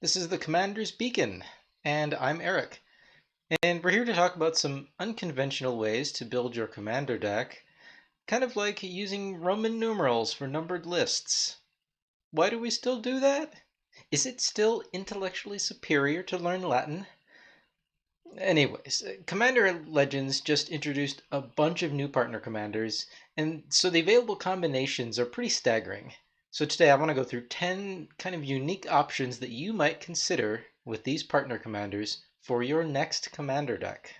This is the Commander's Beacon, and I'm Eric. And we're here to talk about some unconventional ways to build your commander deck, kind of like using Roman numerals for numbered lists. Why do we still do that? Is it still intellectually superior to learn Latin? Anyways, Commander Legends just introduced a bunch of new partner commanders, and so the available combinations are pretty staggering. So today I want to go through 10 kind of unique options that you might consider with these partner commanders for your next commander deck.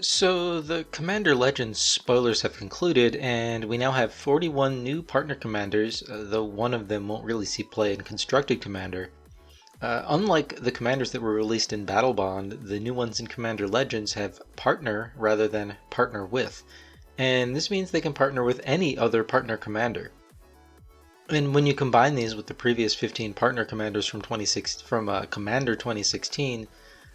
So the Commander Legends spoilers have concluded, and we now have 41 new partner commanders, though one of them won't really see play in Constructed Commander. Unlike the commanders that were released in Battle Bond, the new ones in Commander Legends have partner rather than partner with, and this means they can partner with any other partner commander. And when you combine these with the previous 15 partner commanders from Commander 2016,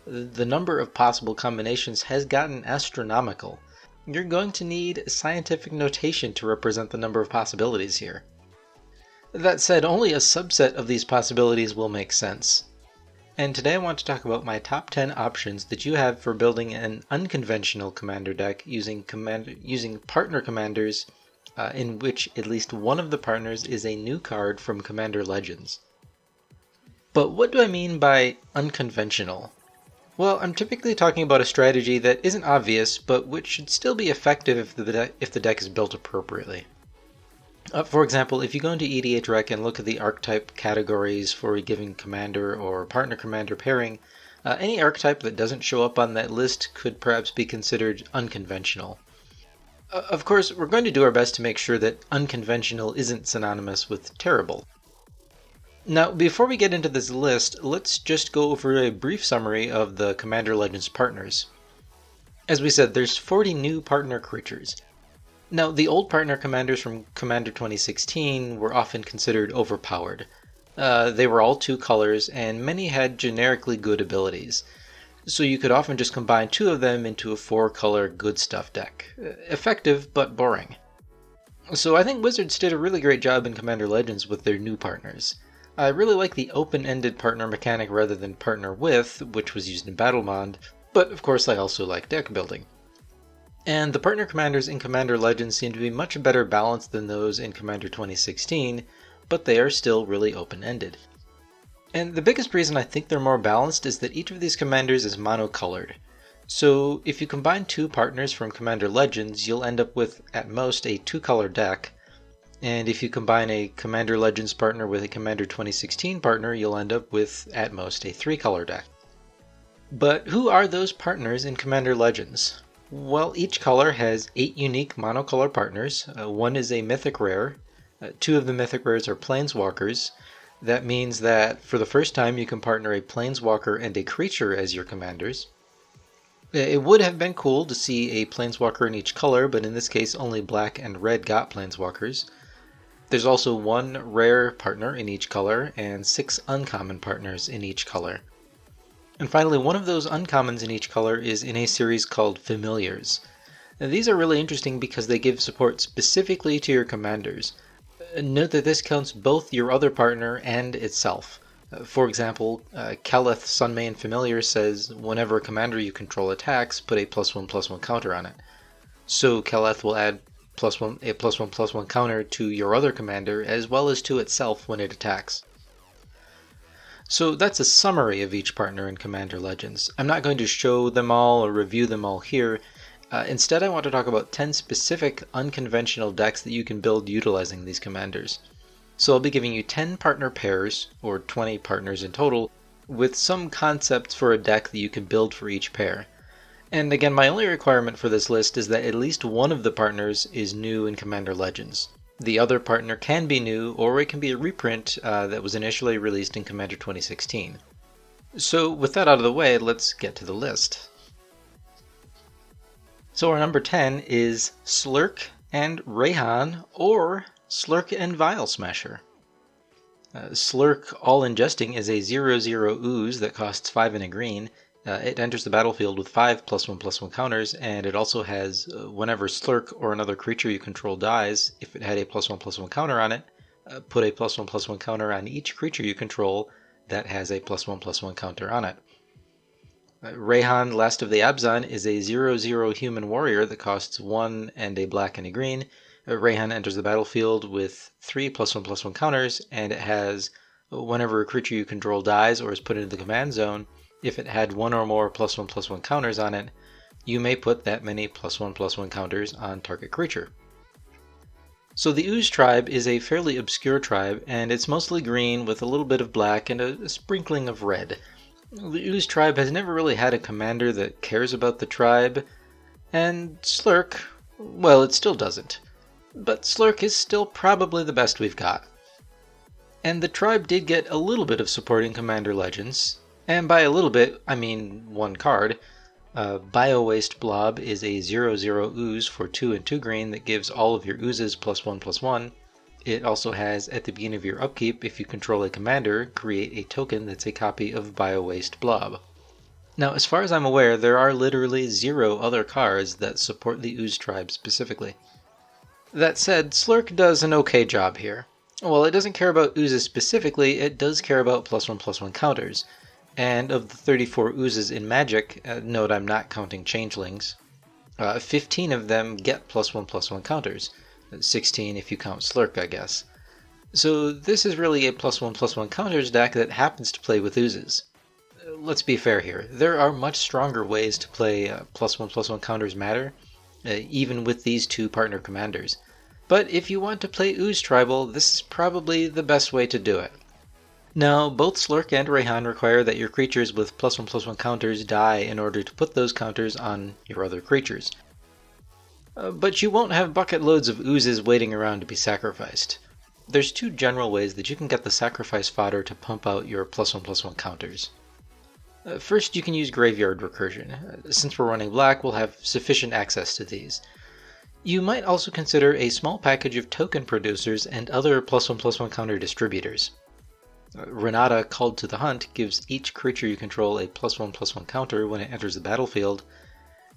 the number of possible combinations has gotten astronomical. You're going to need scientific notation to represent the number of possibilities here. That said, only a subset of these possibilities will make sense. And today I want to talk about my top 10 options that you have for building an unconventional commander deck using partner commanders in which at least one of the partners is a new card from Commander Legends. But what do I mean by unconventional? Well, I'm typically talking about a strategy that isn't obvious, but which should still be effective if the deck is built appropriately. For example, if you go into EDHREC and look at the archetype categories for a given commander or partner commander pairing, any archetype that doesn't show up on that list could perhaps be considered unconventional. Of course, we're going to do our best to make sure that unconventional isn't synonymous with terrible. Now, before we get into this list, let's just go over a brief summary of the Commander Legends partners. As we said, there's 40 new partner creatures. Now, the old partner commanders from Commander 2016 were often considered overpowered. They were all two colors, and many had generically good abilities. So you could often just combine two of them into a 4-color good stuff deck. Effective, but boring. So I think Wizards did a really great job in Commander Legends with their new partners. I really like the open-ended partner mechanic rather than partner with, which was used in Battle Bond, but of course I also like deck building. And the partner commanders in Commander Legends seem to be much better balanced than those in Commander 2016, but they are still really open-ended. And the biggest reason I think they're more balanced is that each of these commanders is monocolored. So if you combine two partners from Commander Legends, you'll end up with, at most, a 2-color deck, and if you combine a Commander Legends partner with a Commander 2016 partner, you'll end up with, at most, a 3-color deck. But who are those partners in Commander Legends? Well, each color has 8 unique monocolor partners. One is a mythic rare. 2 of the mythic rares are planeswalkers. That means that for the first time you can partner a planeswalker and a creature as your commanders. It would have been cool to see a planeswalker in each color, but in this case only black and red got planeswalkers. There's also 1 rare partner in each color and 6 uncommon partners in each color. And finally, one of those uncommons in each color is in a series called Familiars. Now, these are really interesting because they give support specifically to your commanders. Note that this counts both your other partner and itself. For example, Keleth Sunmane Familiar says whenever a commander you control attacks, put a +1/+1 counter on it. So Keleth will add a +1/+1 counter to your other commander as well as to itself when it attacks. So that's a summary of each partner in Commander Legends. I'm not going to show them all or review them all here. Instead, I want to talk about 10 specific unconventional decks that you can build utilizing these commanders. So I'll be giving you 10 partner pairs, or 20 partners in total, with some concepts for a deck that you can build for each pair. And again, my only requirement for this list is that at least one of the partners is new in Commander Legends. The other partner can be new, or it can be a reprint that was initially released in Commander 2016. So with that out of the way, let's get to the list. So our number 10 is Slurrk and Reyhan, or Slurrk and Vial Smasher. Slurrk All Ingesting is a 0/0 ooze that costs 5 and a green. It enters the battlefield with 5 +1/+1 counters, and it also has whenever Slurrk or another creature you control dies, if it had a +1/+1 counter on it, put a +1/+1 counter on each creature you control that has a +1/+1 counter on it. Reyhan, Last of the Abzan, is a 0/0 human warrior that costs 1 and a black and a green. Reyhan enters the battlefield with 3 +1/+1 counters, and it has whenever a creature you control dies or is put into the command zone, if it had 1 or more +1/+1 counters on it, you may put that many +1/+1 counters on target creature. So the Ooze tribe is a fairly obscure tribe, and it's mostly green with a little bit of black and a sprinkling of red. The Ooze tribe has never really had a commander that cares about the tribe, and Slurrk, well, it still doesn't. But Slurrk is still probably the best we've got. And the tribe did get a little bit of supporting commander legends, and by a little bit, I mean 1 card. Bio-Waste Blob is a 0/0 ooze for 2 and 2 green that gives all of your oozes +1/+1. It also has, at the beginning of your upkeep, if you control a commander, create a token that's a copy of Bio-Waste Blob. Now, as far as I'm aware, there are literally 0 other cards that support the Ooze tribe specifically. That said, Slurrk does an okay job here. While it doesn't care about oozes specifically, it does care about +1/+1 counters. And of the 34 oozes in Magic, note I'm not counting changelings, 15 of them get +1/+1 counters. 16 if you count Slurrk, I guess. So this is really a +1/+1 counters deck that happens to play with oozes. Let's be fair here. There are much stronger ways to play +1/+1 counters matter, even with these 2 partner commanders. But if you want to play Ooze Tribal, this is probably the best way to do it. Now, both Slurrk and Reyhan require that your creatures with +1/+1 counters die in order to put those counters on your other creatures. But you won't have bucket loads of oozes waiting around to be sacrificed. There's 2 general ways that you can get the sacrifice fodder to pump out your +1/+1 counters. First, you can use Graveyard Recursion. Since we're running black, we'll have sufficient access to these. You might also consider a small package of token producers and other +1/+1 counter distributors. Renata, Called to the Hunt, gives each creature you control a +1/+1 counter when it enters the battlefield,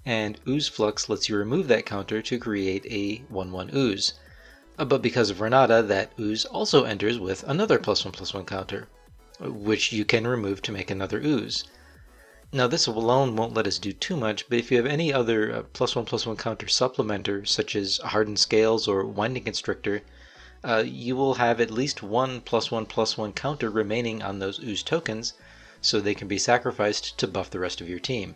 and Ooze Flux lets you remove that counter to create a 1/1 ooze. But because of Renata, that ooze also enters with another +1/+1 counter, which you can remove to make another ooze. Now this alone won't let us do too much, but if you have any other +1/+1 counter supplementer, such as Hardened Scales or Winding Constrictor, you will have at least 1 +1/+1 counter remaining on those ooze tokens, so they can be sacrificed to buff the rest of your team.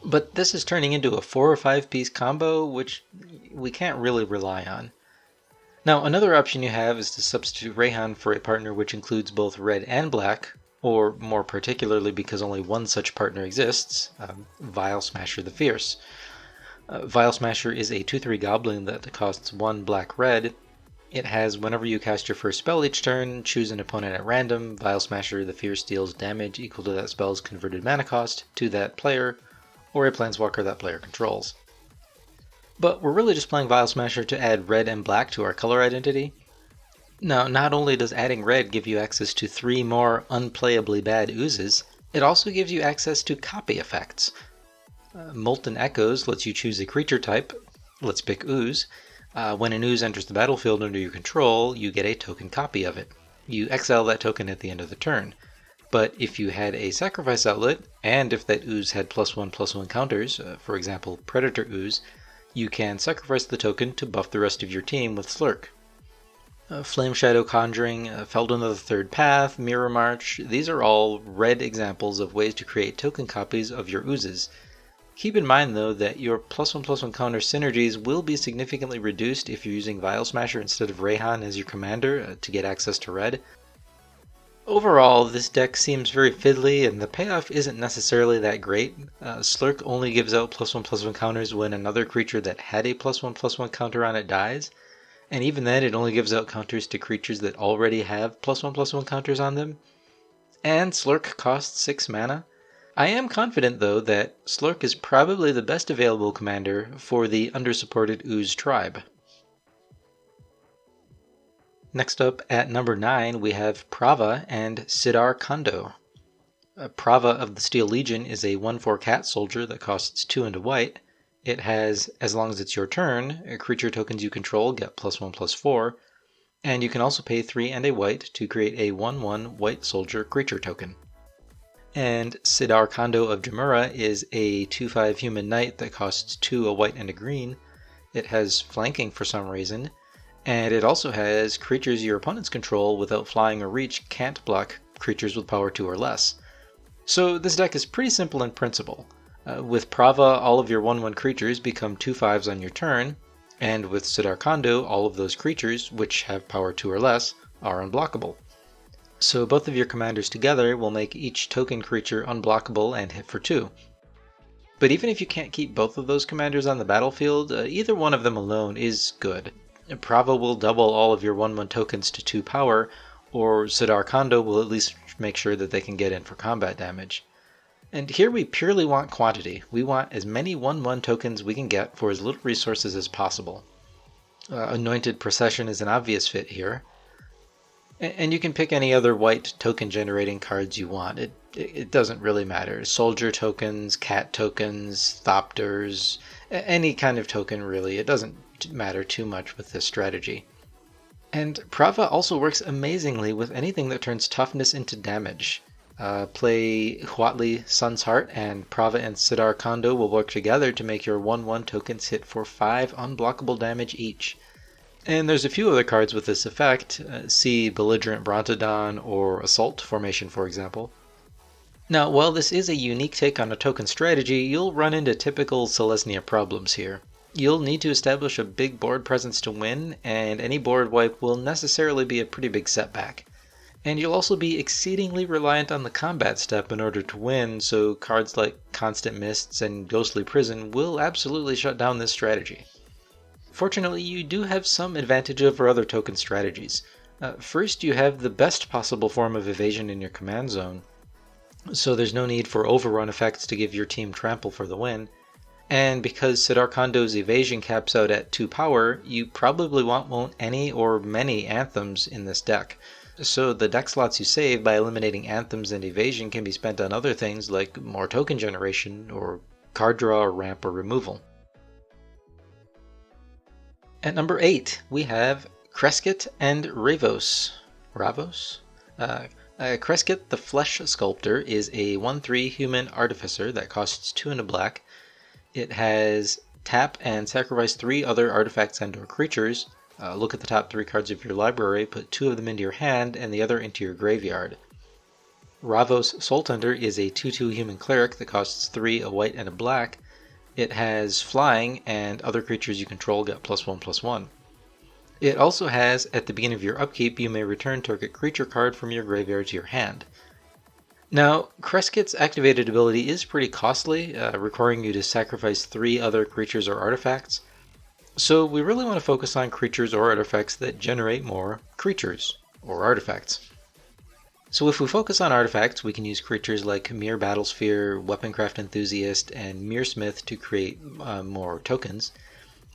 But this is turning into a 4 or 5 piece combo, which we can't really rely on. Now, another option you have is to substitute Reyhan for a partner which includes both red and black, or more particularly because only 1 such partner exists, Vial Smasher the Fierce. Vial Smasher is a 2/3 goblin that costs 1 black-red. It has, whenever you cast your first spell each turn, choose an opponent at random. Vial Smasher the Fierce deals damage equal to that spell's converted mana cost to that player, or a planeswalker that player controls. But we're really just playing Vial Smasher to add red and black to our color identity. Now, not only does adding red give you access to 3 more unplayably bad oozes, it also gives you access to copy effects. Molten Echoes lets you choose a creature type. Let's pick ooze. When an ooze enters the battlefield under your control, you get a token copy of it. You exile that token at the end of the turn. But if you had a sacrifice outlet, and if that ooze had +1/+1 counters, for example Predator Ooze, you can sacrifice the token to buff the rest of your team with Slurrk. Flame Shadow Conjuring, Feldon of the Third Path, Mirror March, these are all red examples of ways to create token copies of your oozes. Keep in mind though that your +1/+1 counter synergies will be significantly reduced if you're using Vial Smasher instead of Reyhan as your commander to get access to red. Overall, this deck seems very fiddly and the payoff isn't necessarily that great. Slurrk only gives out +1/+1 counters when another creature that had a +1/+1 counter on it dies, and even then it only gives out counters to creatures that already have +1/+1 counters on them. And Slurrk costs 6 mana. I am confident though that Slurrk is probably the best available commander for the undersupported Ooze tribe. Next up at number 9 we have Prava and Sidar Kondo. Prava of the Steel Legion is a 1/4 cat soldier that costs 2 and a white. It has, as long as it's your turn, creature tokens you control get +1/+4, and you can also pay 3 and a white to create a 1/1 white soldier creature token. And Sidar Kondo of Jamura is a 2/5 human knight that costs 2 a white and a green. It has flanking for some reason, and it also has creatures your opponents control without flying or reach can't block creatures with power 2 or less. So this deck is pretty simple in principle. With Prava, all of your 1/1 creatures become 2/5s on your turn, and with Sidar Kondo, all of those creatures, which have power 2 or less, are unblockable. So both of your commanders together will make each token creature unblockable and hit for 2. But even if you can't keep both of those commanders on the battlefield, either one of them alone is good. Prava will double all of your 1/1 tokens to 2 power, or Sidar Kondo will at least make sure that they can get in for combat damage. And here we purely want quantity. We want as many 1/1 tokens we can get for as little resources as possible. Anointed Procession is an obvious fit here. And you can pick any other white token generating cards you want. It doesn't really matter. Soldier tokens, cat tokens, Thopters, any kind of token really. It doesn't matter too much with this strategy. And Prava also works amazingly with anything that turns toughness into damage. Play Huatli Sun's Heart, and Prava and Sidar Kondo will work together to make your 1/1 tokens hit for 5 unblockable damage each. And there's a few other cards with this effect, see Belligerent Brontodon or Assault Formation for example. Now, while this is a unique take on a token strategy, you'll run into typical Selesnya problems here. You'll need to establish a big board presence to win, and any board wipe will necessarily be a pretty big setback. And you'll also be exceedingly reliant on the combat step in order to win, so cards like Constant Mists and Ghostly Prison will absolutely shut down this strategy. Fortunately, you do have some advantage over other token strategies. First, you have the best possible form of evasion in your command zone, so there's no need for overrun effects to give your team trample for the win. And because Sidar Kondo's evasion caps out at 2 power, you probably won't any or many anthems in this deck. So the deck slots you save by eliminating anthems and evasion can be spent on other things like more token generation, or card draw, or ramp, or removal. At number 8, we have Keskit and Ravos. Keskit the Flesh Sculptor is a 1/3 human artificer that costs 2 and a black. It has tap and sacrifice 3 other artifacts and/or creatures. Look at the top 3 cards of your library, put 2 of them into your hand and the other into your graveyard. Ravos Soul Tender is a 2/2 human cleric that costs 3 a white and a black. It has flying, and other creatures you control get +1/+1. It also has, at the beginning of your upkeep, you may return target creature card from your graveyard to your hand. Now, Keskit's activated ability is pretty costly, requiring you to sacrifice 3 other creatures or artifacts. So we really want to focus on creatures or artifacts that generate more creatures or artifacts. So if we focus on artifacts, we can use creatures like Mere Battlesphere, Weaponcraft Enthusiast, and Meresmith to create more tokens.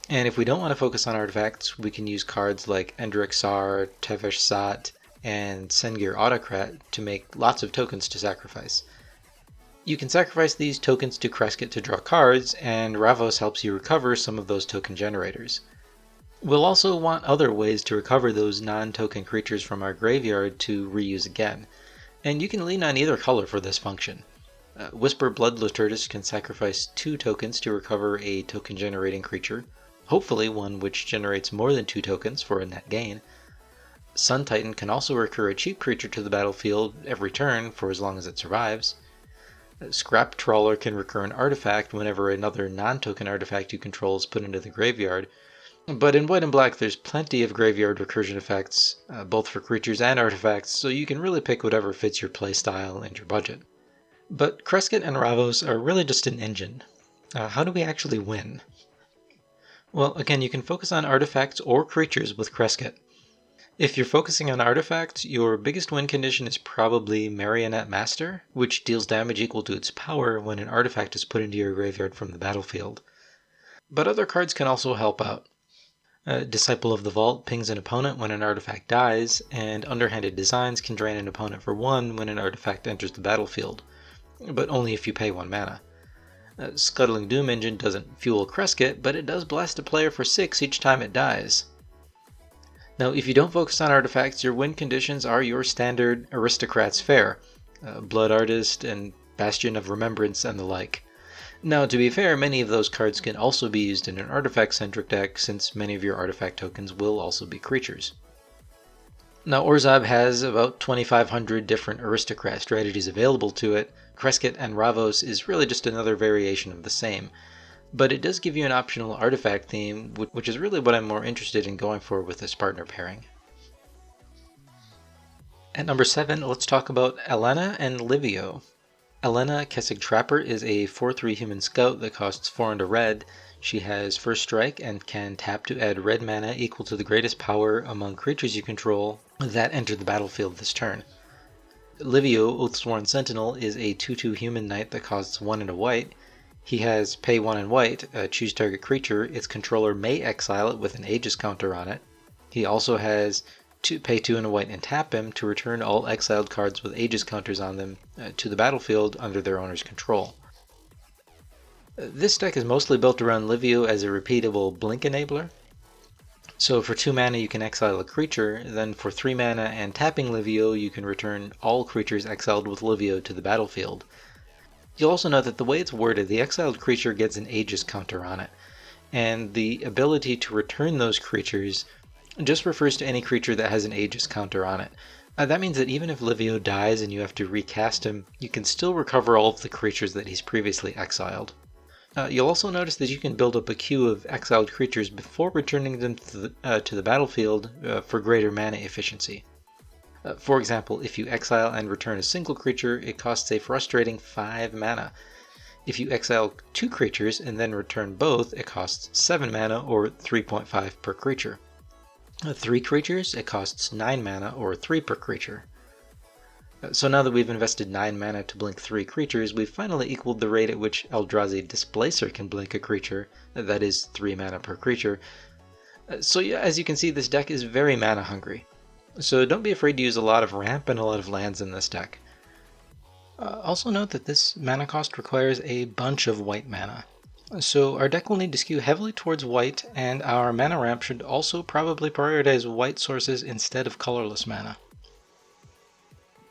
And if we don't want to focus on artifacts, we can use cards like Endrixar, Tevesh Sat, and Sengir Autocrat to make lots of tokens to sacrifice. You can sacrifice these tokens to Keskit to draw cards, and Ravos helps you recover some of those token generators. We'll also want other ways to recover those non-token creatures from our graveyard to reuse again, and you can lean on either color for this function. Whisper Blood Liturgist can sacrifice 2 tokens to recover a token generating creature, hopefully one which generates more than 2 tokens for a net gain. Sun Titan can also recur a cheap creature to the battlefield every turn for as long as it survives. Scrap Trawler can recur an artifact whenever another non-token artifact you control is put into the graveyard, but in white and black there's plenty of graveyard recursion effects, both for creatures and artifacts, so you can really pick whatever fits your playstyle and your budget. But Keskit and Ravos are really just an engine. How do we actually win? Well, again, you can focus on artifacts or creatures with Keskit. If you're focusing on artifacts, your biggest win condition is probably Marionette Master, which deals damage equal to its power when an artifact is put into your graveyard from the battlefield. But other cards can also help out. Disciple of the Vault pings an opponent when an artifact dies, and Underhanded Designs can drain an opponent for 1 when an artifact enters the battlefield, but only if you pay 1 mana. Scuttling Doom Engine doesn't fuel Keskit, but it does blast a player for 6 each time it dies. Now, if you don't focus on artifacts, your win conditions are your standard Aristocrats fare, Blood Artist and Bastion of Remembrance and the like. Now, to be fair, many of those cards can also be used in an artifact-centric deck, since many of your artifact tokens will also be creatures. Now, Orzhov has about 2,500 different aristocrat strategies available to it. Keskit and Ravos is really just another variation of the same, but it does give you an optional artifact theme, which is really what I'm more interested in going for with this partner pairing. At number 7, let's talk about Alena and Livio. Alena, Kessig Trapper, is a 4/3 human scout that costs 4 and a red. She has first strike and can tap to add red mana equal to the greatest power among creatures you control that enter the battlefield this turn. Livio, Oathsworn Sentinel, is a 2/2 human knight that costs 1 and a white. He has pay 1 and white, choose target creature. Its controller may exile it with an Aegis counter on it. He also has pay 2 and a white and tap him to return all exiled cards with Aegis counters on them to the battlefield under their owner's control. This deck is mostly built around Livio as a repeatable blink enabler. So for 2 mana you can exile a creature, then for 3 mana and tapping Livio you can return all creatures exiled with Livio to the battlefield. You'll also note that the way it's worded, the exiled creature gets an Aegis counter on it, and the ability to return those creatures just refers to any creature that has an Aegis counter on it. That means that even if Livio dies and you have to recast him, you can still recover all of the creatures that he's previously exiled. You'll also notice that you can build up a queue of exiled creatures before returning them to the battlefield for greater mana efficiency. For example, if you exile and return a single creature, it costs a frustrating 5 mana. If you exile 2 creatures and then return both, it costs 7 mana or 3.5 per creature. 3 creatures, it costs 9 mana or 3 per creature. So now that we've invested 9 mana to blink 3 creatures, we've finally equaled the rate at which Eldrazi Displacer can blink a creature, that is 3 mana per creature. So yeah, as you can see, this deck is very mana hungry. So don't be afraid to use a lot of ramp and a lot of lands in this deck. Also note that this mana cost requires a bunch of white mana. So our deck will need to skew heavily towards white, and our mana ramp should also probably prioritize white sources instead of colorless mana.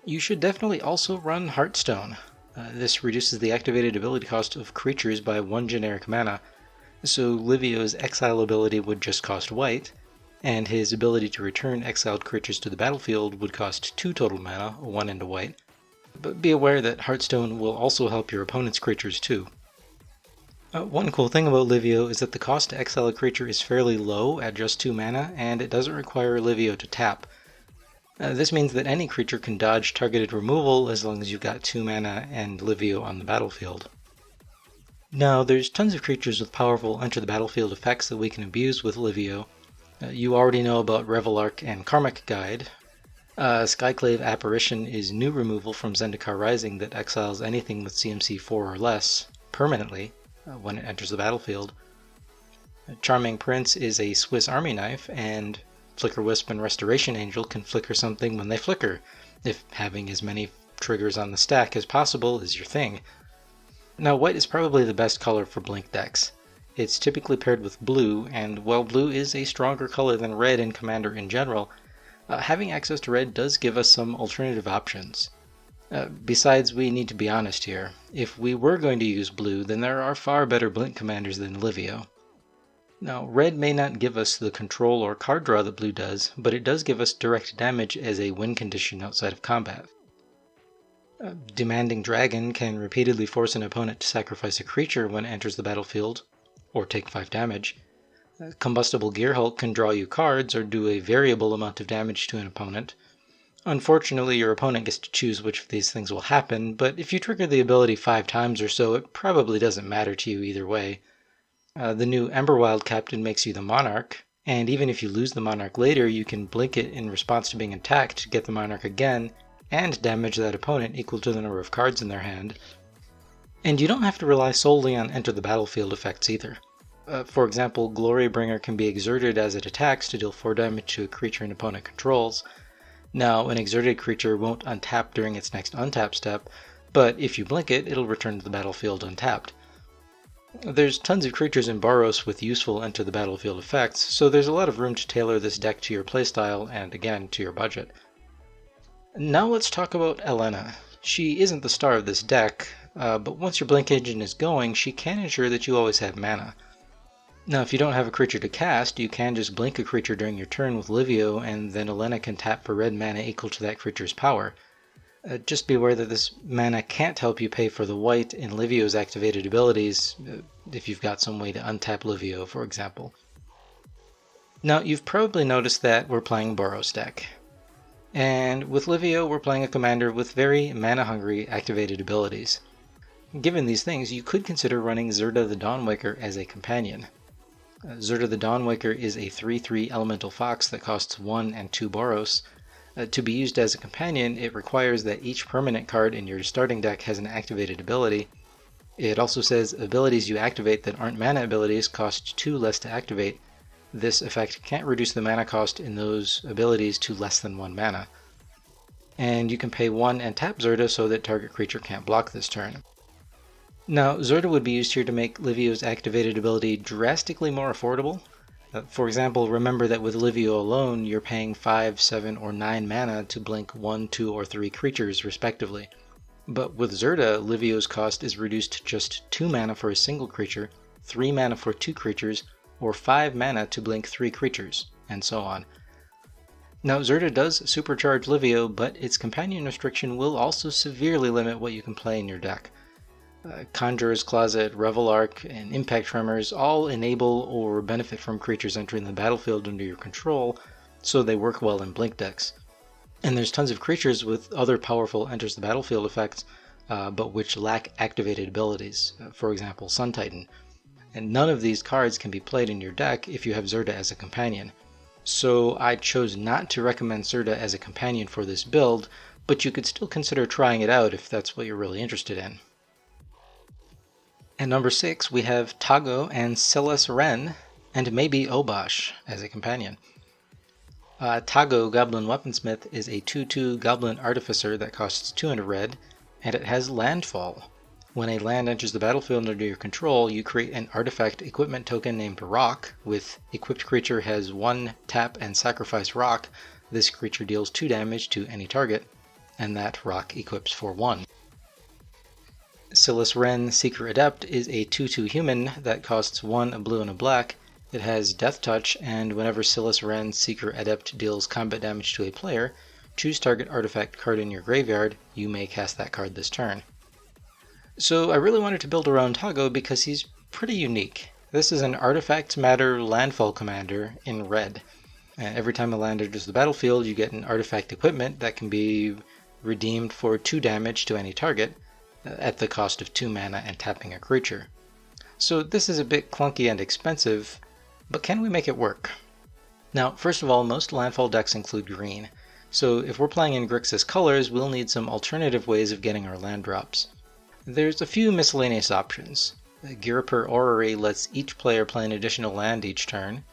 You should definitely also run Heartstone. This reduces the activated ability cost of creatures by 1 generic mana, so Livio's exile ability would just cost white, and his ability to return exiled creatures to the battlefield would cost 2 total mana, 1 and a white. But be aware that Heartstone will also help your opponent's creatures too. One cool thing about Livio is that the cost to exile a creature is fairly low at just 2 mana, and it doesn't require Livio to tap. This means that any creature can dodge targeted removal as long as you've got 2 mana and Livio on the battlefield. Now, there's tons of creatures with powerful enter the battlefield effects that we can abuse with Livio. You already know about Revelark and Karmic Guide. Skyclave Apparition is new removal from Zendikar Rising that exiles anything with CMC 4 or less permanently when it enters the battlefield. Charming Prince is a Swiss Army knife, and Flicker Wisp and Restoration Angel can flicker something when they flicker, if having as many triggers on the stack as possible is your thing. Now, white is probably the best color for blink decks. It's typically paired with blue, and while blue is a stronger color than red in Commander in general, having access to red does give us some alternative options. Besides, we need to be honest here. If we were going to use blue, then there are far better blink commanders than Livio. Now, red may not give us the control or card draw that blue does, but it does give us direct damage as a win condition outside of combat. Demanding Dragon can repeatedly force an opponent to sacrifice a creature when it enters the battlefield, or take 5 damage. Combustible Gearhulk can draw you cards or do a variable amount of damage to an opponent. Unfortunately, your opponent gets to choose which of these things will happen, but if you trigger the ability 5 times or so, it probably doesn't matter to you either way. The new Emberwild Captain makes you the Monarch, and even if you lose the Monarch later, you can blink it in response to being attacked to get the Monarch again, and damage that opponent equal to the number of cards in their hand. And you don't have to rely solely on enter the battlefield effects either. For example, Glorybringer can be exerted as it attacks to deal 4 damage to a creature an opponent controls. Now, an exerted creature won't untap during its next untap step, but if you blink it, it'll return to the battlefield untapped. There's tons of creatures in Boros with useful enter the battlefield effects, so there's a lot of room to tailor this deck to your playstyle and, again, to your budget. Now let's talk about Alena. She isn't the star of this deck, but once your blink engine is going, she can ensure that you always have mana. Now if you don't have a creature to cast, you can just blink a creature during your turn with Livio, and then Alena can tap for red mana equal to that creature's power. Just be aware that this mana can't help you pay for the white in Livio's activated abilities, if you've got some way to untap Livio, for example. Now, you've probably noticed that we're playing Boros deck. And with Livio, we're playing a commander with very mana-hungry activated abilities. Given these things, you could consider running Zirda the Dawnwaker as a companion. Zirda the Dawnwaker is a 3/3 elemental fox that costs 1 and 2 Boros. To be used as a companion, it requires that each permanent card in your starting deck has an activated ability. It also says abilities you activate that aren't mana abilities cost 2 less to activate. This effect can't reduce the mana cost in those abilities to less than 1 mana. And you can pay 1 and tap Zirda so that target creature can't block this turn. Now, Zirda would be used here to make Livio's activated ability drastically more affordable. For example, remember that with Livio alone, you're paying 5, 7, or 9 mana to blink 1, 2, or 3 creatures, respectively. But with Zirda, Livio's cost is reduced to just 2 mana for a single creature, 3 mana for 2 creatures, or 5 mana to blink 3 creatures, and so on. Now, Zirda does supercharge Livio, but its companion restriction will also severely limit what you can play in your deck. Conjurer's Closet, Revel Arc, and Impact Tremors all enable or benefit from creatures entering the battlefield under your control, so they work well in blink decks. And there's tons of creatures with other powerful enters the battlefield effects, but which lack activated abilities, for example Sun Titan. And none of these cards can be played in your deck if you have Zirda as a companion. So I chose not to recommend Zirda as a companion for this build, but you could still consider trying it out if that's what you're really interested in. At number 6, we have Toggo and Silas Renn, and maybe Obosh as a companion. Toggo, Goblin Weaponsmith, is a 2/2 Goblin Artificer that costs 200 red, and it has Landfall. When a land enters the battlefield under your control, you create an artifact equipment token named Rock. With equipped creature has 1 tap and sacrifice Rock, this creature deals 2 damage to any target, and that Rock equips for 1. Silas Renn, Seeker Adept, is a 2/2 human that costs 1 a blue and a black. It has Death Touch, and whenever Silas Renn, Seeker Adept deals combat damage to a player, choose target artifact card in your graveyard. You may cast that card this turn. So I really wanted to build around Toggo because he's pretty unique. This is an Artifacts Matter Landfall commander in red. Every time a land enters the battlefield, you get an artifact equipment that can be redeemed for 2 damage to any target, at the cost of 2 mana and tapping a creature. So this is a bit clunky and expensive, but can we make it work? Now, first of all, most landfall decks include green, so if we're playing in Grixis colors, we'll need some alternative ways of getting our land drops. There's a few miscellaneous options. Ghirapur Orrery lets each player play an additional land each turn.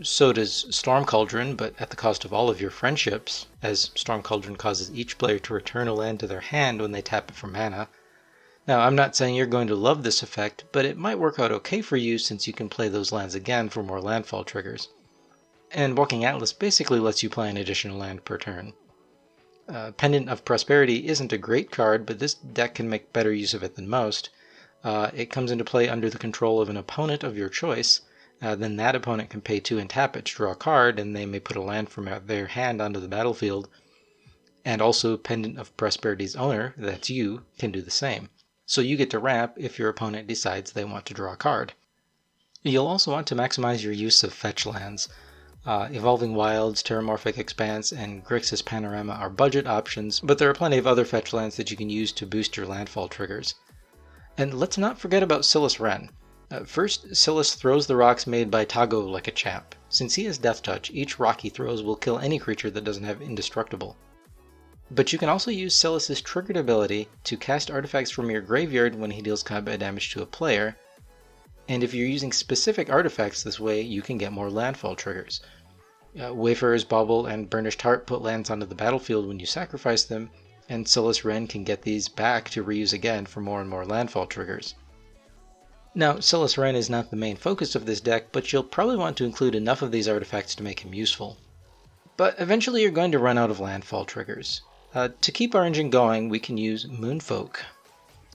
So does Storm Cauldron, but at the cost of all of your friendships, as Storm Cauldron causes each player to return a land to their hand when they tap it for mana. Now, I'm not saying you're going to love this effect, but it might work out okay for you since you can play those lands again for more landfall triggers. And Walking Atlas basically lets you play an additional land per turn. Pendant of Prosperity isn't a great card, but this deck can make better use of it than most. It comes into play under the control of an opponent of your choice. Then that opponent can pay 2 and tap it to draw a card, and they may put a land from their hand onto the battlefield. And also Pendant of Prosperity's owner, that's you, can do the same. So you get to ramp if your opponent decides they want to draw a card. You'll also want to maximize your use of fetch lands. Evolving Wilds, Terramorphic Expanse, and Grixis Panorama are budget options, but there are plenty of other fetch lands that you can use to boost your landfall triggers. And let's not forget about Silas Renn. First, Silas throws the rocks made by Toggo like a champ. Since he has Death Touch, each rock he throws will kill any creature that doesn't have Indestructible. But you can also use Silas's triggered ability to cast artifacts from your graveyard when he deals combat damage to a player. And if you're using specific artifacts this way, you can get more landfall triggers. Wayfarer's Bauble and Burnished Heart put lands onto the battlefield when you sacrifice them, and Silas Renn can get these back to reuse again for more and more landfall triggers. Now, Silas Renn is not the main focus of this deck, but you'll probably want to include enough of these artifacts to make him useful. But eventually you're going to run out of landfall triggers. To keep our engine going, we can use Moonfolk.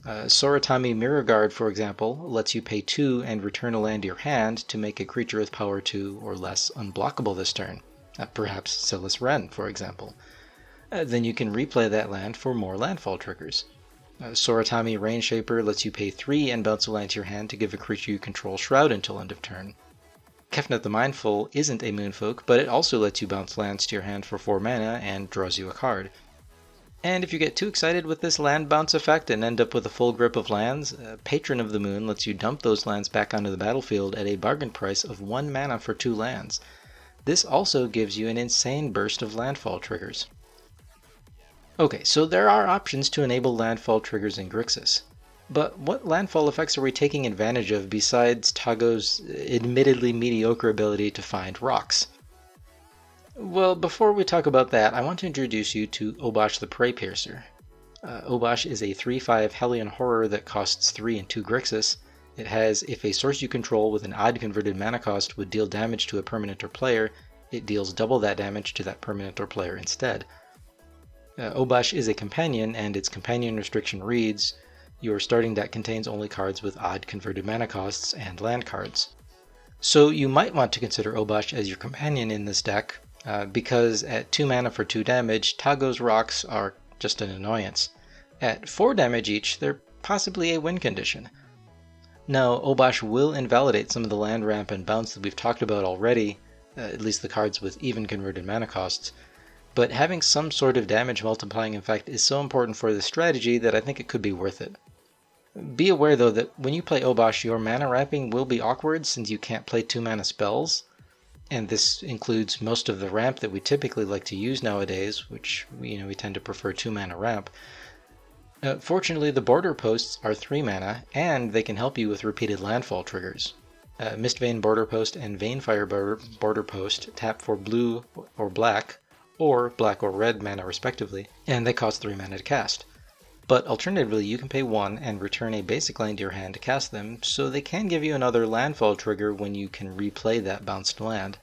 Soratami Mirror Guard, for example, lets you pay 2 and return a land to your hand to make a creature with power 2 or less unblockable this turn. Perhaps Silas Renn, for example. Then you can replay that land for more landfall triggers. Soratami Rain Shaper lets you pay 3 and bounce a land to your hand to give a creature you control Shroud until end of turn. Kefnet the Mindful isn't a Moonfolk, but it also lets you bounce lands to your hand for 4 mana and draws you a card. And if you get too excited with this land bounce effect and end up with a full grip of lands, Patron of the Moon lets you dump those lands back onto the battlefield at a bargain price of 1 mana for 2 lands. This also gives you an insane burst of landfall triggers. Okay, so there are options to enable landfall triggers in Grixis. But what landfall effects are we taking advantage of besides Toggo's admittedly mediocre ability to find rocks? Well, before we talk about that, I want to introduce you to Obosh the Prey Piercer. Obosh is a 3/5 Hellion Horror that costs 3 and 2 Grixis. It has, if a source you control with an odd converted mana cost would deal damage to a permanent or player, it deals double that damage to that permanent or player instead. Obosh is a companion, and its companion restriction reads, your starting deck contains only cards with odd converted mana costs and land cards. So you might want to consider Obosh as your companion in this deck, because at 2 mana for 2 damage, Toggo's rocks are just an annoyance. At 4 damage each, they're possibly a win condition. Now, Obosh will invalidate some of the land ramp and bounce that we've talked about already, at least the cards with even converted mana costs, but having some sort of damage multiplying effect is so important for this strategy that I think it could be worth it. Be aware though that when you play Obosh, your mana ramping will be awkward since you can't play 2 mana spells, and this includes most of the ramp that we typically like to use nowadays, which we tend to prefer 2 mana ramp. Fortunately, the border posts are 3 mana, and they can help you with repeated landfall triggers. Mistvein Border Post and Veinfire Border Post tap for blue or black or red mana respectively, and they cost 3 mana to cast. But alternatively, you can pay 1 and return a basic land to your hand to cast them, so they can give you another landfall trigger when you can replay that bounced land.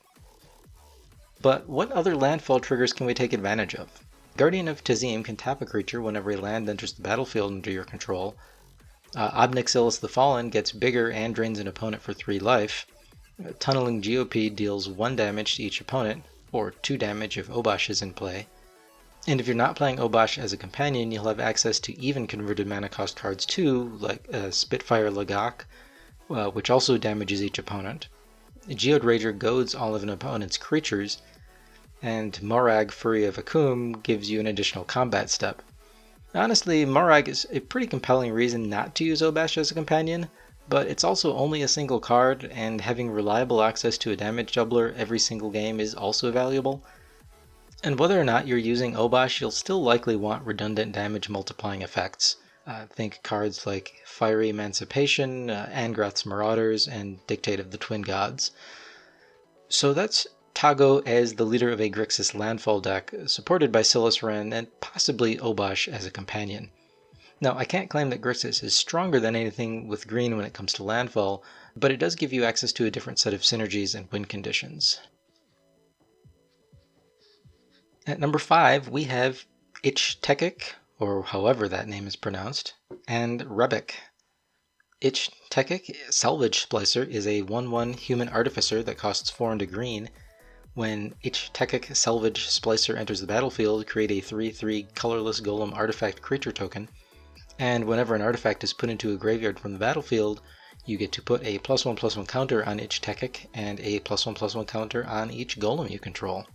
But what other landfall triggers can we take advantage of? Guardian of Tazim can tap a creature whenever a land enters the battlefield under your control. Obnixilis the Fallen gets bigger and drains an opponent for 3 life. Tunneling GOP deals 1 damage to each opponent, or 2 damage if Obosh is in play. And if you're not playing Obosh as a companion, you'll have access to even converted mana cost cards too, like Spitfire Lagak, which also damages each opponent. Geode Rager goads all of an opponent's creatures, and Morag Fury of Akum gives you an additional combat step. Honestly, Morag is a pretty compelling reason not to use Obosh as a companion, but it's also only a single card, and having reliable access to a damage doubler every single game is also valuable. And whether or not you're using Obosh, you'll still likely want redundant damage multiplying effects. Think cards like Fiery Emancipation, Angrath's Marauders, and Dictate of the Twin Gods. So that's Toggo as the leader of a Grixis landfall deck, supported by Silas Renn and possibly Obosh as a companion. Now, I can't claim that Grixis is stronger than anything with green when it comes to landfall, but it does give you access to a different set of synergies and win conditions. At number 5, we have Ich-Tekkik, or however that name is pronounced, and Rebbec. Ich-Tekkik, Salvage Splicer, is a 1/1 human artificer that costs 4 and a green. When Ich-Tekkik Salvage Splicer enters the battlefield, create a 3/3 colorless golem artifact creature token, and whenever an artifact is put into a graveyard from the battlefield, you get to put a +1/+1 counter on Ich-Tekkik and a +1/+1 counter on each golem you control.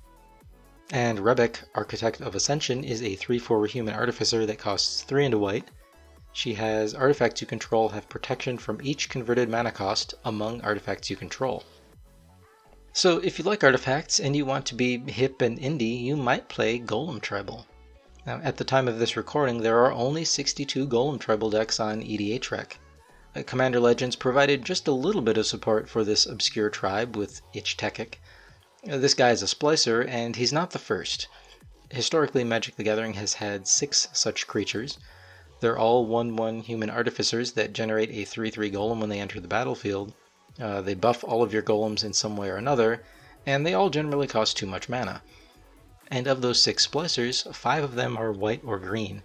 And Rebbec, Architect of Ascension, is a 3/4 human artificer that costs 3 and a white. She has artifacts you control have protection from each converted mana cost among artifacts you control. So if you like artifacts and you want to be hip and indie, you might play Golem Tribal. Now, at the time of this recording, there are only 62 Golem Tribal decks on EDHREC. Commander Legends provided just a little bit of support for this obscure tribe with Ich-Tekkik. This guy is a splicer, and he's not the first. Historically, Magic the Gathering has had 6 such creatures. They're all 1/1 human artificers that generate a 3/3 golem when they enter the battlefield. They buff all of your golems in some way or another, and they all generally cost too much mana. And of those 6 splicers, 5 of them are white or green.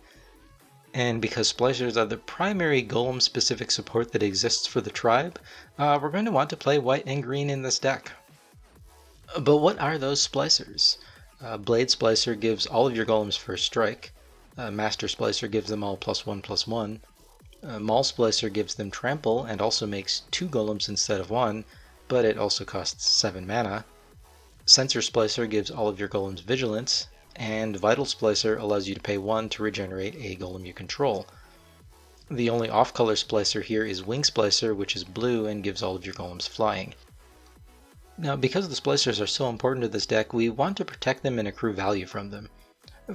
And because splicers are the primary golem-specific support that exists for the tribe, we're going to want to play white and green in this deck. But what are those splicers? Blade Splicer gives all of your golems first strike. Master Splicer gives them all +1/+1. Maul Splicer gives them trample and also makes 2 golems instead of 1, but it also costs 7 mana. Sensor Splicer gives all of your golems vigilance, and Vital Splicer allows you to pay 1 to regenerate a golem you control. The only off-color splicer here is Wing Splicer, which is blue and gives all of your golems flying. Now, because the splicers are so important to this deck, we want to protect them and accrue value from them.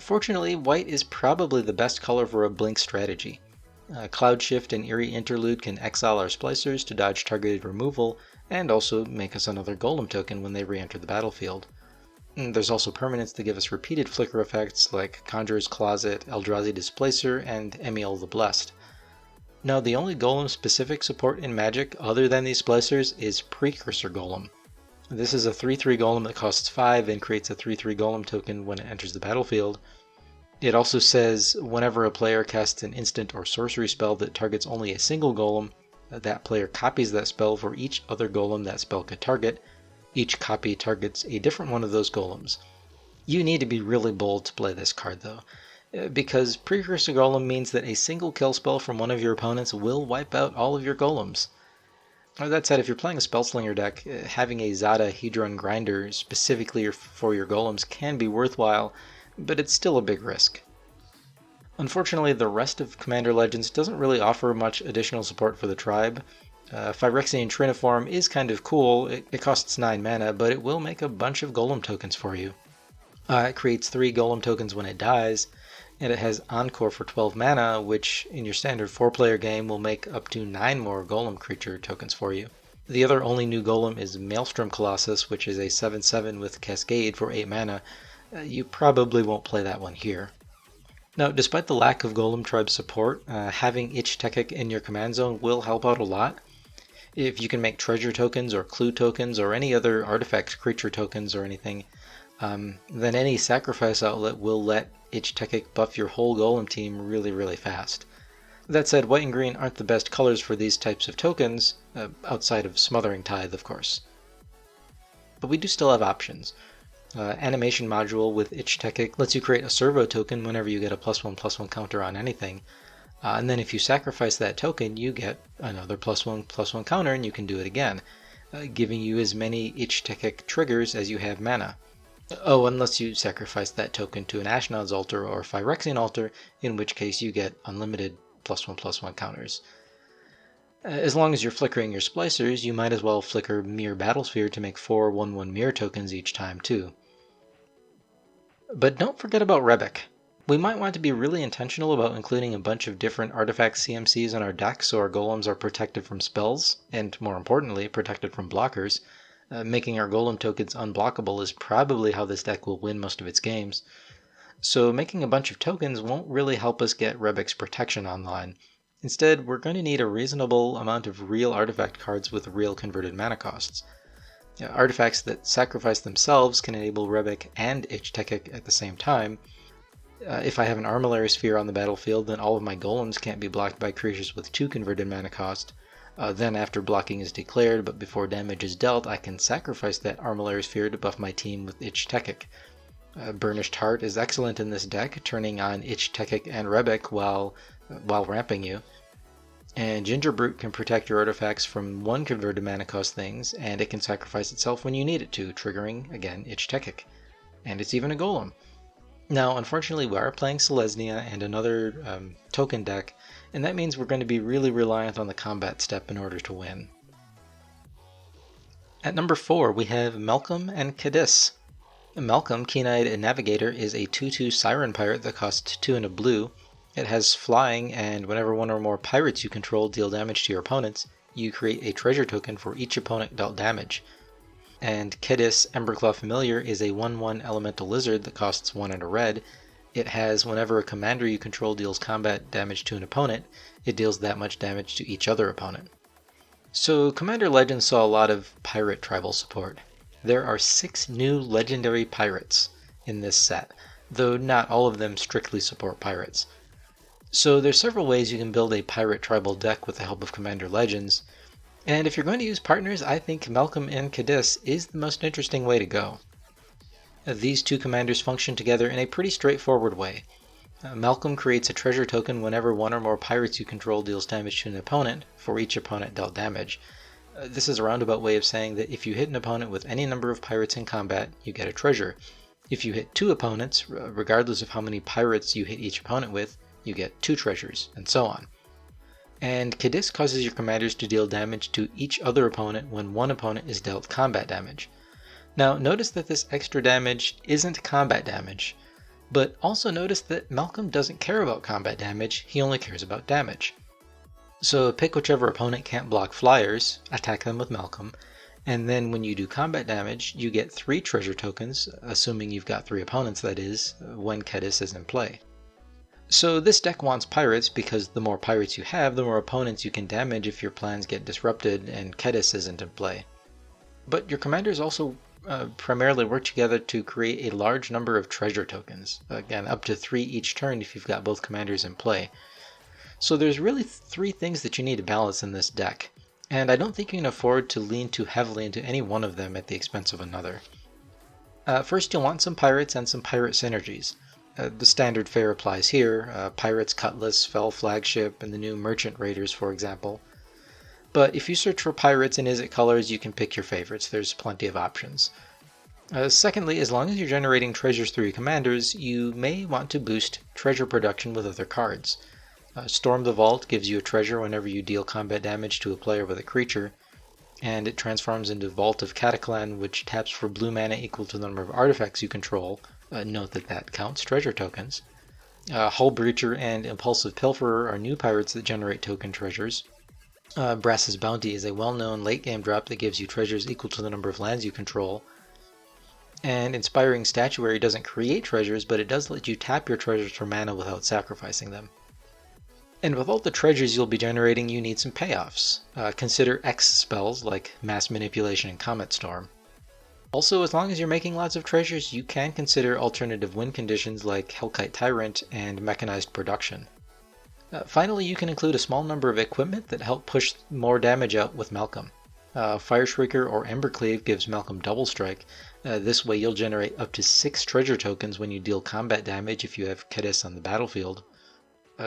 Fortunately, white is probably the best color for a blink strategy. Cloud Shift and Eerie Interlude can exile our splicers to dodge targeted removal, and also make us another golem token when they re-enter the battlefield. There's also permanents that give us repeated flicker effects like Conjurer's Closet, Eldrazi Displacer, and Emiel the Blessed. Now, the only golem-specific support in Magic other than these splicers is Precursor Golem. This is a 3/3 golem that costs 5 and creates a 3/3 golem token when it enters the battlefield. It also says whenever a player casts an instant or sorcery spell that targets only a single golem, that player copies that spell for each other golem that spell could target. Each copy targets a different one of those golems. You need to be really bold to play this card though, because Precursor Golem means that a single kill spell from one of your opponents will wipe out all of your golems. That said, if you're playing a Spellslinger deck, having a Zada Hedron Grinder specifically for your golems can be worthwhile, but it's still a big risk. Unfortunately, the rest of Commander Legends doesn't really offer much additional support for the tribe. Phyrexian Triniform is kind of cool. It costs 9 mana, but it will make a bunch of golem tokens for you. It creates 3 golem tokens when it dies, and it has Encore for 12 mana, which in your standard 4-player game will make up to 9 more golem creature tokens for you. The other only new golem is Maelstrom Colossus, which is a 7/7 with Cascade for 8 mana. You probably won't play that one here. Now, despite the lack of Golem Tribe support, having Ich-Tekkik in your command zone will help out a lot. If you can make treasure tokens or clue tokens or any other artifact creature tokens or anything, then any sacrifice outlet will let Ich-Tekkik buff your whole golem team really fast. That said, white and green aren't the best colors for these types of tokens, outside of Smothering Tithe, of course. But we do still have options. Animation module with Ich-Tekkik lets you create a servo token whenever you get a +1/+1 counter on anything. And then if you sacrifice that token, you get another +1/+1 counter, and you can do it again, giving you as many Ich-Tekkik triggers as you have mana. Oh, unless you sacrifice that token to an Ashnod's Altar or Phyrexian Altar, in which case you get unlimited +1/+1 counters. As long as you're flickering your splicers, you might as well flicker Mirror Battlesphere to make 4 1/1 mirror tokens each time too. But don't forget about Rebbec. We might want to be really intentional about including a bunch of different artifact CMCs in our deck so our golems are protected from spells, and more importantly, protected from blockers. Making our golem tokens unblockable is probably how this deck will win most of its games. So making a bunch of tokens won't really help us get Rebbec's protection online. Instead, we're going to need a reasonable amount of real artifact cards with real converted mana costs. Artifacts that sacrifice themselves can enable Rebbec and Ich-Tekkik at the same time. If I have an Armillary Sphere on the battlefield, then all of my golems can't be blocked by creatures with 2 converted mana cost. Then after blocking is declared, but before damage is dealt, I can sacrifice that Armillary Sphere to buff my team with Ich-Tekkik. Burnished Heart is excellent in this deck, turning on Ich-Tekkik and Rebbec while ramping you. And Ginger Brute can protect your artifacts from 1 converted mana cost things, and it can sacrifice itself when you need it to, triggering, again, Ich-Tekkik. And it's even a golem. Now, unfortunately, we are playing Selesnya and another token deck, and that means we're going to be really reliant on the combat step in order to win. At number 4, we have Malcolm and Kediss. Malcolm, Keen-Eyed Navigator, is a 2/2 Siren Pirate that costs 2 and a blue, It has flying, and whenever one or more pirates you control deal damage to your opponents, you create a treasure token for each opponent dealt damage. And Kediss, Emberclaw Familiar, is a 1/1 elemental lizard that costs 1 and a red. It has whenever a commander you control deals combat damage to an opponent, it deals that much damage to each other opponent. So Commander Legends saw a lot of pirate tribal support. There are 6 new legendary pirates in this set, though not all of them strictly support pirates. So there's several ways you can build a pirate tribal deck with the help of Commander Legends, and if you're going to use partners, I think Malcolm and Kediss is the most interesting way to go. These two commanders function together in a pretty straightforward way. Malcolm creates a treasure token whenever one or more pirates you control deals damage to an opponent for each opponent dealt damage. This is a roundabout way of saying that if you hit an opponent with any number of pirates in combat, you get a treasure. If you hit 2 opponents, regardless of how many pirates you hit each opponent with, you get 2 treasures, and so on. And Kediss causes your commanders to deal damage to each other opponent when one opponent is dealt combat damage. Now notice that this extra damage isn't combat damage, but also notice that Malcolm doesn't care about combat damage, he only cares about damage. So pick whichever opponent can't block flyers, attack them with Malcolm, and then when you do combat damage, you get 3 treasure tokens, assuming you've got 3 opponents that is, when Kediss is in play. So this deck wants pirates because the more pirates you have, the more opponents you can damage if your plans get disrupted and Kediss isn't in play. But your commanders also primarily work together to create a large number of treasure tokens, again up to 3 each turn if you've got both commanders in play. So there's really 3 things that you need to balance in this deck, and I don't think you can afford to lean too heavily into any one of them at the expense of another. First, you'll want some pirates and some pirate synergies. The standard fare applies here, Pirates, Cutlass, Fell Flagship, and the new Merchant Raiders, for example. But if you search for pirates in Izzet colors, you can pick your favorites, there's plenty of options. Secondly, as long as you're generating treasures through your commanders, you may want to boost treasure production with other cards. Storm the Vault gives you a treasure whenever you deal combat damage to a player with a creature, and it transforms into Vault of Cataclan, which taps for blue mana equal to the number of artifacts you control. Note that counts treasure tokens. Hull Breacher and Impulsive Pilferer are new pirates that generate token treasures. Brass's Bounty is a well-known late-game drop that gives you treasures equal to the number of lands you control. And Inspiring Statuary doesn't create treasures, but it does let you tap your treasures for mana without sacrificing them. And with all the treasures you'll be generating, you need some payoffs. Consider X spells like Mass Manipulation and Comet Storm. Also, as long as you're making lots of treasures, you can consider alternative win conditions like Hellkite Tyrant and Mechanized Production. Finally, you can include a small number of equipment that help push more damage out with Malcolm. Fire Shrieker or Embercleave gives Malcolm Double Strike. This way you'll generate up to 6 treasure tokens when you deal combat damage if you have Kediss on the battlefield.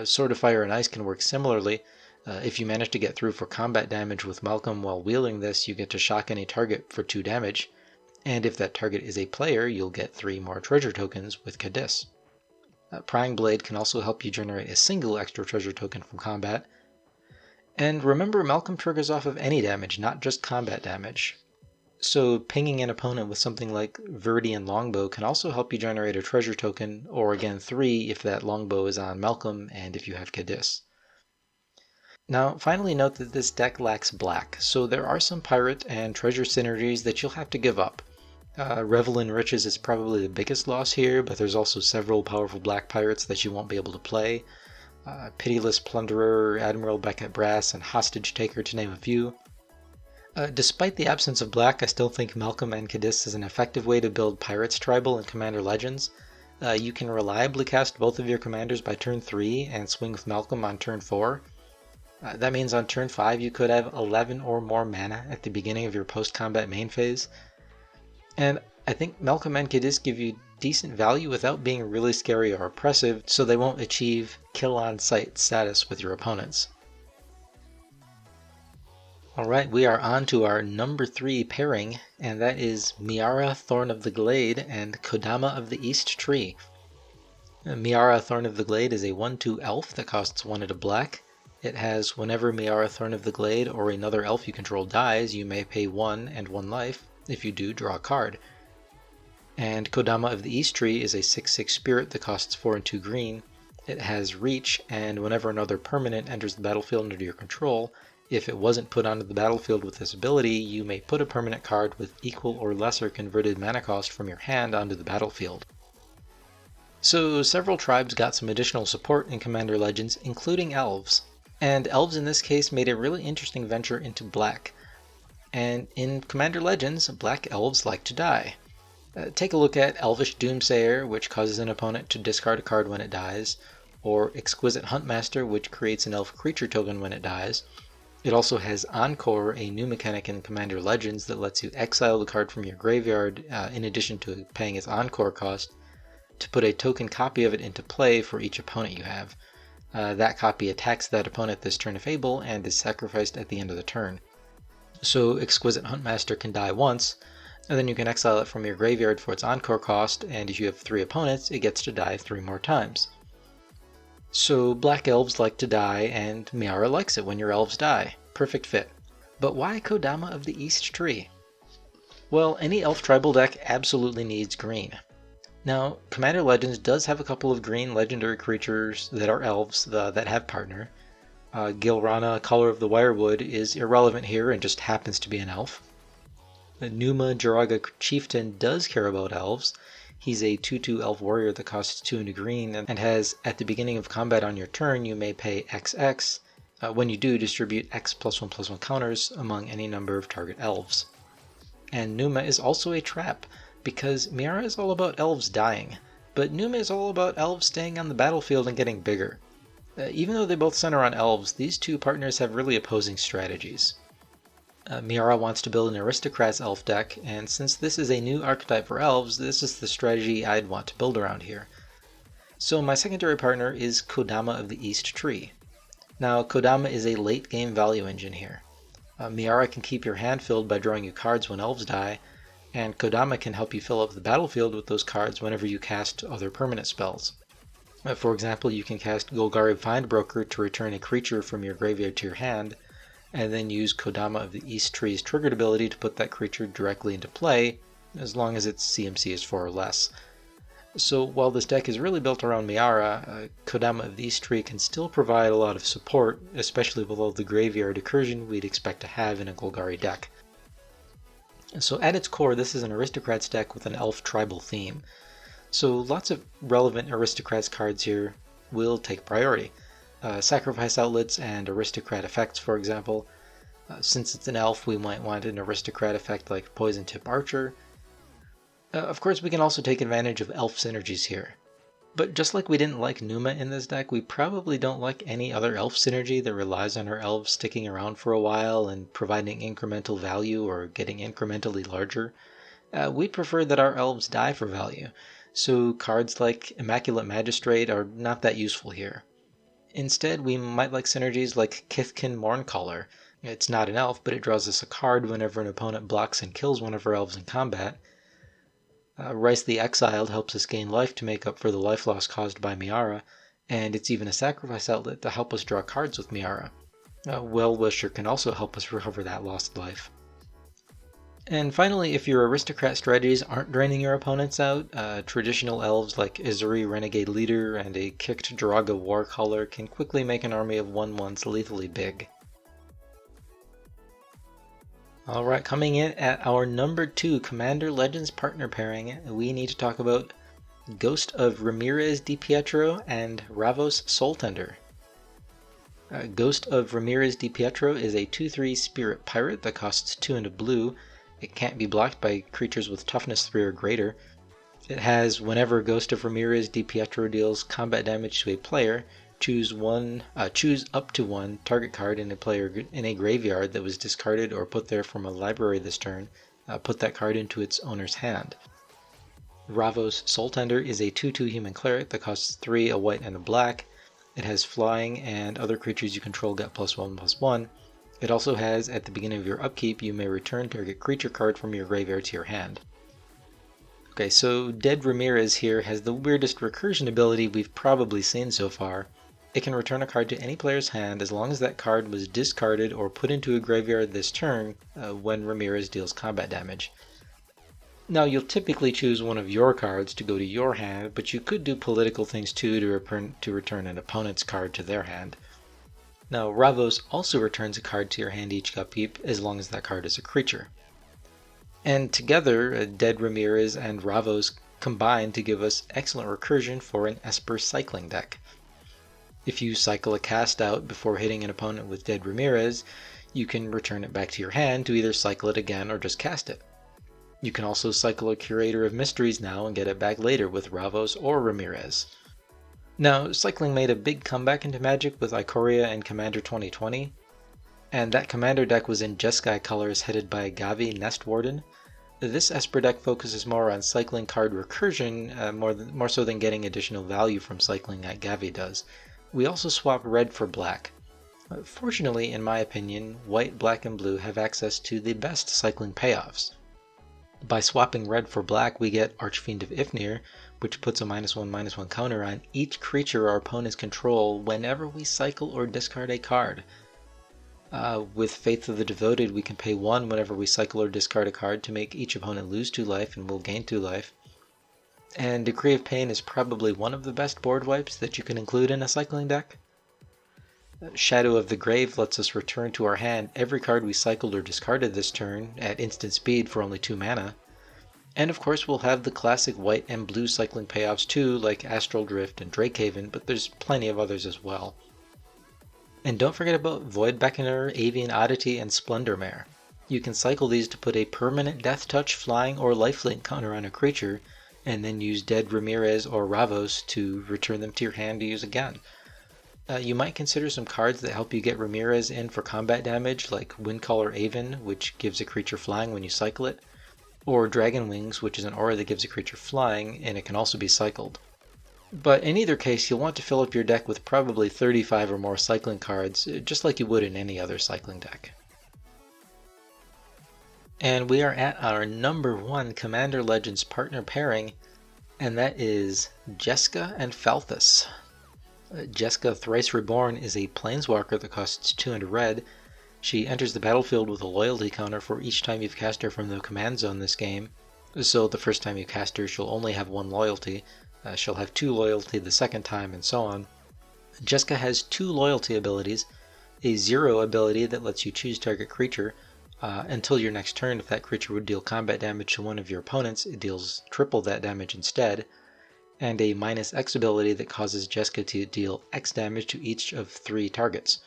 Sword of Fire and Ice can work similarly. If you manage to get through for combat damage with Malcolm while wielding this, you get to shock any target for 2 damage. And if that target is a player, you'll get 3 more treasure tokens with Kediss. Prying Blade can also help you generate a single extra treasure token from combat. And remember, Malcolm triggers off of any damage, not just combat damage. So pinging an opponent with something like Viridian Longbow can also help you generate a treasure token, or again 3 if that longbow is on Malcolm and if you have Kediss. Now, finally note that this deck lacks black, so there are some pirate and treasure synergies that you'll have to give up. Revel in Riches is probably the biggest loss here, but there's also several powerful black pirates that you won't be able to play. Pitiless Plunderer, Admiral Beckett Brass, and Hostage Taker to name a few. Despite the absence of black, I still think Malcolm and Kediss is an effective way to build Pirates Tribal and Commander Legends. You can reliably cast both of your commanders by turn 3 and swing with Malcolm on turn 4. That means on turn 5 you could have 11 or more mana at the beginning of your post-combat main phase. And I think Malcolm and Kediss give you decent value without being really scary or oppressive, so they won't achieve kill on sight status with your opponents. Alright, we are on to our number 3 pairing, and that is Miara, Thorn of the Glade, and Kodama of the East Tree. Miara, Thorn of the Glade is a 1/2 elf that costs 1 and a black. It has whenever Miara, Thorn of the Glade or another elf you control dies, you may pay 1 and 1 life. If you do, draw a card. And Kodama of the East Tree is a 6/6 spirit that costs 4 and 2 green. It has reach, and whenever another permanent enters the battlefield under your control, if it wasn't put onto the battlefield with this ability, you may put a permanent card with equal or lesser converted mana cost from your hand onto the battlefield. So several tribes got some additional support in Commander Legends, including elves. And elves in this case made a really interesting venture into black. And in Commander Legends, black elves like to die. Take a look at Elvish Doomsayer, which causes an opponent to discard a card when it dies, or Exquisite Huntmaster, which creates an elf creature token when it dies. It also has Encore, a new mechanic in Commander Legends that lets you exile the card from your graveyard, in addition to paying its Encore cost, to put a token copy of it into play for each opponent you have. That copy attacks that opponent this turn if able, and is sacrificed at the end of the turn. So Exquisite Huntmaster can die once, and then you can exile it from your graveyard for its Encore cost, and if you have 3 opponents, it gets to die 3 more times. So black elves like to die, and Miara likes it when your elves die. Perfect fit. But why Kodama of the East Tree? Well, any elf tribal deck absolutely needs green. Now, Commander Legends does have a couple of green legendary creatures that are elves that have partner. Gilrana, Color of the Wirewood, is irrelevant here and just happens to be an elf. Numa Jaraga Chieftain does care about elves. He's a 2/2 elf warrior that costs 2 and a green and has, at the beginning of combat on your turn, you may pay XX. When you do, distribute X +1/+1 counters among any number of target elves. And Numa is also a trap, because Miara is all about elves dying, but Numa is all about elves staying on the battlefield and getting bigger. Even though they both center on elves, these two partners have really opposing strategies. Miara wants to build an Aristocrats elf deck, and since this is a new archetype for elves, this is the strategy I'd want to build around here. So my secondary partner is Kodama of the East Tree. Now, Kodama is a late game value engine here. Miara can keep your hand filled by drawing you cards when elves die, and Kodama can help you fill up the battlefield with those cards whenever you cast other permanent spells. For example, you can cast Golgari Findbroker to return a creature from your graveyard to your hand, and then use Kodama of the East Tree's triggered ability to put that creature directly into play, as long as its CMC is 4 or less. So while this deck is really built around Miara, Kodama of the East Tree can still provide a lot of support, especially with all the graveyard recursion we'd expect to have in a Golgari deck. So at its core, this is an Aristocrats deck with an elf tribal theme. So lots of relevant Aristocrats cards here will take priority. Sacrifice outlets and aristocrat effects, for example. Since it's an elf, we might want an aristocrat effect like Poison Tip Archer. Of course, we can also take advantage of elf synergies here. But just like we didn't like Numa in this deck, we probably don't like any other elf synergy that relies on our elves sticking around for a while and providing incremental value or getting incrementally larger. We'd prefer that our elves die for value, so cards like Immaculate Magistrate are not that useful here. Instead, we might like synergies like Kithkin Mourncaller. It's not an elf, but it draws us a card whenever an opponent blocks and kills one of our elves in combat. Rice the Exiled helps us gain life to make up for the life loss caused by Miara, and it's even a sacrifice outlet to help us draw cards with Miara. Well-Wisher can also help us recover that lost life. And finally, if your aristocrat strategies aren't draining your opponents out, traditional elves like Izuri Renegade Leader and a kicked Jaraga Warcaller can quickly make an army of 1/1s lethally big. Alright, coming in at our number 2 Commander Legends partner pairing, we need to talk about Ghost of Ramirez DiPietro and Ravos Soultender. Ghost of Ramirez DiPietro is a 2/3 Spirit Pirate that costs 2 and a blue. It can't be blocked by creatures with toughness 3 or greater. It has, whenever Ghost of Ramirez DiPietro deals combat damage to a player, choose up to one target card in a graveyard that was discarded or put there from a library this turn. Put that card into its owner's hand. Ravos Soultender is a 2/2 human cleric that costs 3, a white and a black. It has flying, and other creatures you control get +1/+1. It also has, at the beginning of your upkeep, you may return target creature card from your graveyard to your hand. Okay, so Dead Ramirez here has the weirdest recursion ability we've probably seen so far. It can return a card to any player's hand as long as that card was discarded or put into a graveyard this turn when Ramirez deals combat damage. Now you'll typically choose one of your cards to go to your hand, but you could do political things too to return an opponent's card to their hand. Now Ravos also returns a card to your hand each upkeep as long as that card is a creature. And together, Dead Ramirez and Ravos combine to give us excellent recursion for an Esper cycling deck. If you cycle a cast out before hitting an opponent with Dead Ramirez, you can return it back to your hand to either cycle it again or just cast it. You can also cycle a Curator of Mysteries now and get it back later with Ravos or Ramirez. Now, cycling made a big comeback into Magic with Ikoria and Commander 2020, and that Commander deck was in Jeska colors headed by Gavi Nest Warden. This Esper deck focuses more on cycling card recursion, more so than getting additional value from cycling like Gavi does. We also swap red for black. Fortunately, in my opinion, white, black, and blue have access to the best cycling payoffs. By swapping red for black, we get Archfiend of Ifnir, which puts a -1/-1 counter on each creature our opponents control whenever we cycle or discard a card. With Faith of the Devoted, we can pay 1 whenever we cycle or discard a card to make each opponent lose 2 life and we'll gain 2 life. And Decree of Pain is probably one of the best board wipes that you can include in a cycling deck. Shadow of the Grave lets us return to our hand every card we cycled or discarded this turn at instant speed for only 2 mana. And of course we'll have the classic white and blue cycling payoffs too, like Astral Drift and Drakehaven, but there's plenty of others as well. And don't forget about Void Beckoner, Avian Oddity, and Splendor Mare. You can cycle these to put a permanent Death Touch, Flying, or Lifelink counter on a creature, and then use Dead Ramirez or Ravos to return them to your hand to use again. You might consider some cards that help you get Ramirez in for combat damage, like Windcaller Aven, which gives a creature flying when you cycle it, or Dragon Wings, which is an aura that gives a creature flying, and it can also be cycled. But in either case, you'll want to fill up your deck with probably 35 or more cycling cards, just like you would in any other cycling deck. And we are at our number 1 Commander Legends partner pairing, and that is Jeska and Falthis. Jeska Thrice Reborn is a Planeswalker that costs 2 red. She enters the battlefield with a loyalty counter for each time you've cast her from the command zone this game. So the first time you cast her, she'll only have 1 loyalty. She'll have 2 loyalty the second time, and so on. Jeska has 2 loyalty abilities. A 0 ability that lets you choose target creature. Until your next turn, if that creature would deal combat damage to one of your opponents, it deals triple that damage instead. And a -X ability that causes Jeska to deal X damage to each of 3 targets.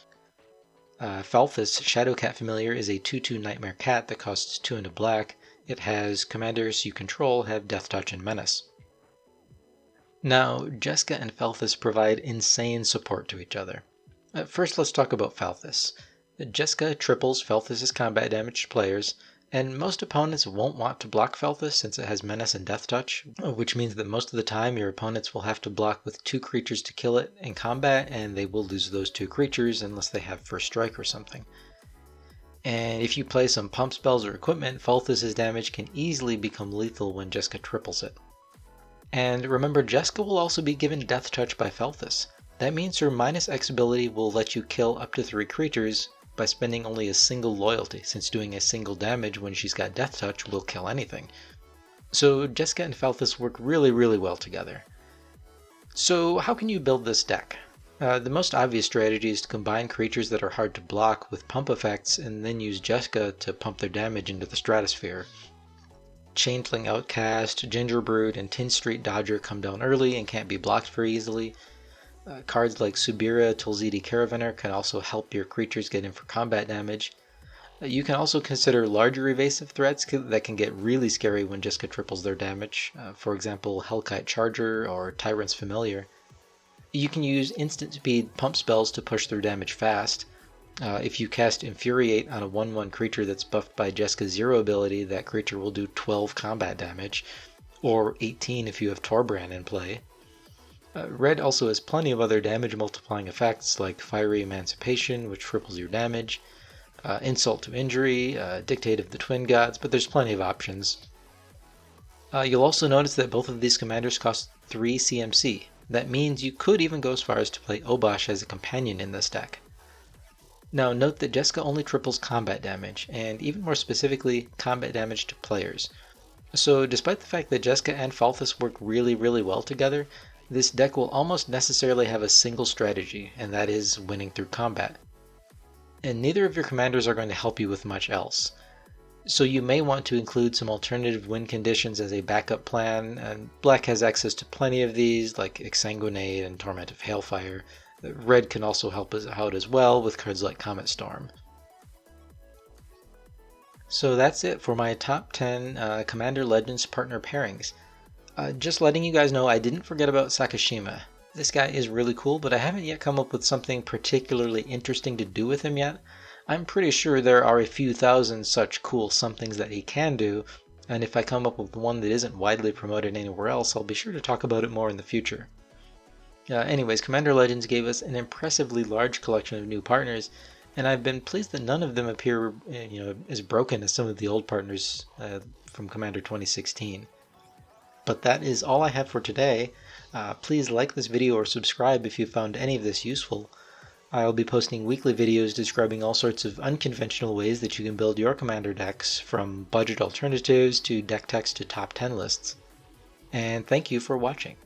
Falthis, Shadowcat Familiar, is a 2/2 Nightmare Cat that costs 2 and a black. It has commanders you control have Death Touch and Menace. Now, Jeska and Falthis provide insane support to each other. First, let's talk about Falthis. Jeska triples Falthis' combat damage to players, and most opponents won't want to block Falthis since it has Menace and Death Touch, which means that most of the time your opponents will have to block with 2 creatures to kill it in combat, and they will lose those 2 creatures unless they have First Strike or something. And if you play some pump spells or equipment, Falthis' damage can easily become lethal when Jeska triples it. And remember, Jeska will also be given Death Touch by Falthis. That means her -X ability will let you kill up to 3 creatures by spending only a single loyalty, since doing a single damage when she's got Death Touch will kill anything. So Jeska and Falthis work really well together. So how can you build this deck? The most obvious strategy is to combine creatures that are hard to block with pump effects and then use Jeska to pump their damage into the stratosphere. Changeling Outcast, Gingerbrood, and Tin Street Dodger come down early and can't be blocked very easily. Cards like Subira, Tulzidi Caravaner can also help your creatures get in for combat damage. You can also consider larger evasive threats that can get really scary when Jeska triples their damage, for example Hellkite Charger or Tyrant's Familiar. You can use instant speed pump spells to push through damage fast. If you cast Infuriate on a 1/1 creature that's buffed by Jeska's 0 ability, that creature will do 12 combat damage, or 18 if you have Torbrand in play. Red also has plenty of other damage multiplying effects like Fiery Emancipation, which triples your damage, Insult to Injury, Dictate of the Twin Gods, but there's plenty of options. You'll also notice that both of these commanders cost 3 CMC. That means you could even go as far as to play Obosh as a companion in this deck. Now note that Jeska only triples combat damage, and even more specifically, combat damage to players. So despite the fact that Jeska and Falthis work really well together, this deck will almost necessarily have a single strategy, and that is winning through combat. And neither of your commanders are going to help you with much else. So you may want to include some alternative win conditions as a backup plan, and Black has access to plenty of these, like Exsanguinate and Torment of Hailfire. Red can also help us out as well with cards like Comet Storm. So that's it for my top 10 Commander Legends partner pairings. Just letting you guys know, I didn't forget about Sakashima. This guy is really cool, but I haven't yet come up with something particularly interesting to do with him yet. I'm pretty sure there are a few thousand such cool somethings that he can do, and if I come up with one that isn't widely promoted anywhere else, I'll be sure to talk about it more in the future. Anyways, Commander Legends gave us an impressively large collection of new partners, and I've been pleased that none of them appear as broken as some of the old partners from Commander 2016. But that is all I have for today. Please like this video or subscribe if you found any of this useful. I'll be posting weekly videos describing all sorts of unconventional ways that you can build your commander decks, from budget alternatives to deck techs to top 10 lists. And thank you for watching.